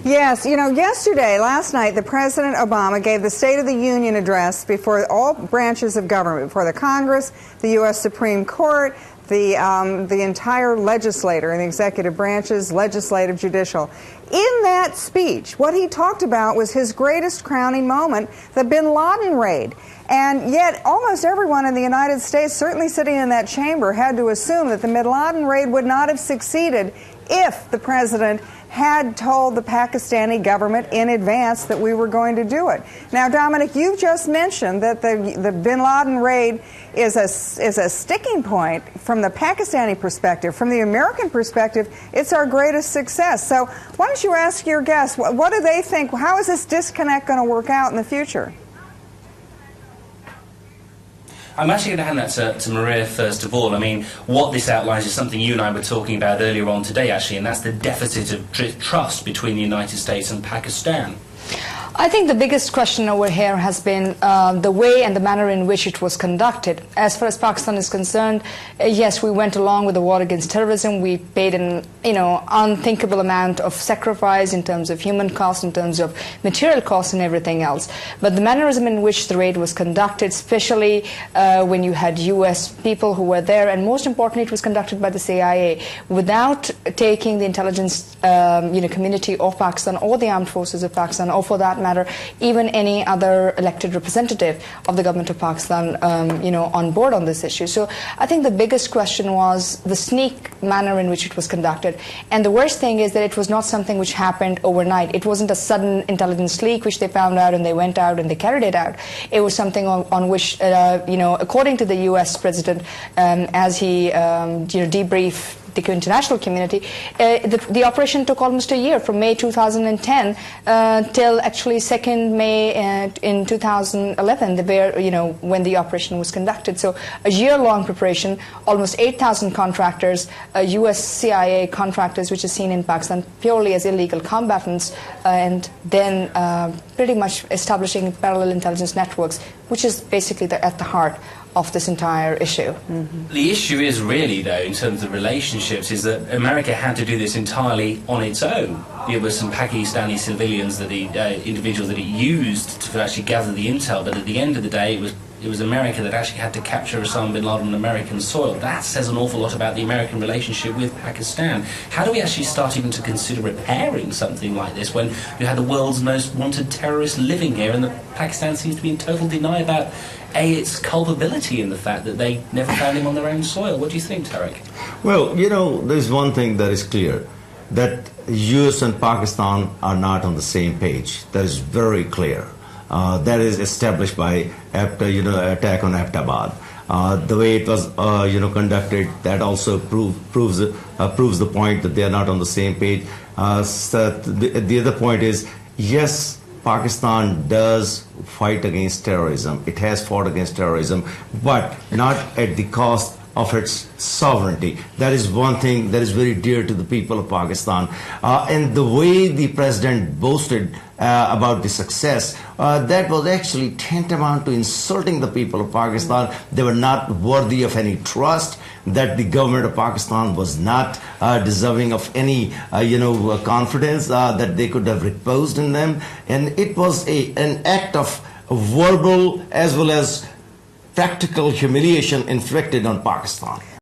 Yes, you know, last night, the President Obama gave the State of the Union address before all branches of government, before the Congress, the U.S. Supreme Court, the entire legislature and the executive branches, legislative, judicial. In that speech, what he talked about was his greatest crowning moment, the bin Laden raid. And yet almost everyone in the United States, certainly sitting in that chamber, had to assume that the bin Laden raid would not have succeeded if the president had told the Pakistani government in advance that we were going to do it. Now, Dominic, you've just mentioned that the bin Laden raid is a sticking point from the Pakistani perspective. From the American perspective, it's our greatest success. So why don't you ask your guests, what do they think? How is this disconnect going to work out in the future? I'm actually going to hand that to Maria first of all. I mean, what this outlines is something you and I were talking about earlier on today, actually, and that's the deficit of trust between the United States and Pakistan. I think the biggest question over here has been the way and the manner in which it was conducted. As far as Pakistan is concerned, yes, we went along with the war against terrorism. We paid an unthinkable amount of sacrifice in terms of human cost, in terms of material cost and everything else. But the mannerism in which the raid was conducted, especially when you had U.S. people who were there, and most importantly, it was conducted by the CIA, without taking the intelligence community of Pakistan or the armed forces of Pakistan, or for that matter, even any other elected representative of the government of Pakistan, on board on this issue. So I think the biggest question was the sneak manner in which it was conducted. And the worst thing is that it was not something which happened overnight. It wasn't a sudden intelligence leak which they found out and they went out and they carried it out. It was something on which, according to the U.S. president, as he debriefed the international community, the operation took almost a year, from May 2010 till actually 2nd May in 2011, when the operation was conducted. So a year-long preparation, almost 8,000 contractors, U.S. CIA contractors, which is seen in Pakistan purely as illegal combatants, and then pretty much establishing parallel intelligence networks, which is basically at the heart of this entire issue. Mm-hmm. The issue is really, though, in terms of relationships, is that America had to do this entirely on its own. There were some Pakistani civilians, individuals that it used to actually gather the intel, but at the end of the day, it was America that actually had to capture Osama bin Laden on American soil. That says an awful lot about the American relationship with Pakistan. How do we actually start even to consider repairing something like this when you had the world's most wanted terrorist living here, and Pakistan seems to be in total denial about its culpability in the fact that they never found him on their own soil? What do you think, Tariq? Well, there's one thing that is clear, that U.S. and Pakistan are not on the same page. That is very clear. That is established by attack on Abbottabad. The way it was conducted, that also proves the point that they are not on the same page. So the other point is, yes, Pakistan does fight against terrorism. It has fought against terrorism, but not at the cost of its sovereignty. That is one thing that is very dear to the people of Pakistan. And the way the president boasted about the success, that was actually tantamount to insulting the people of Pakistan. They were not worthy of any trust, that the government of Pakistan was not deserving of any confidence that they could have reposed in them. And it was an act of verbal as well as practical humiliation inflicted on Pakistan.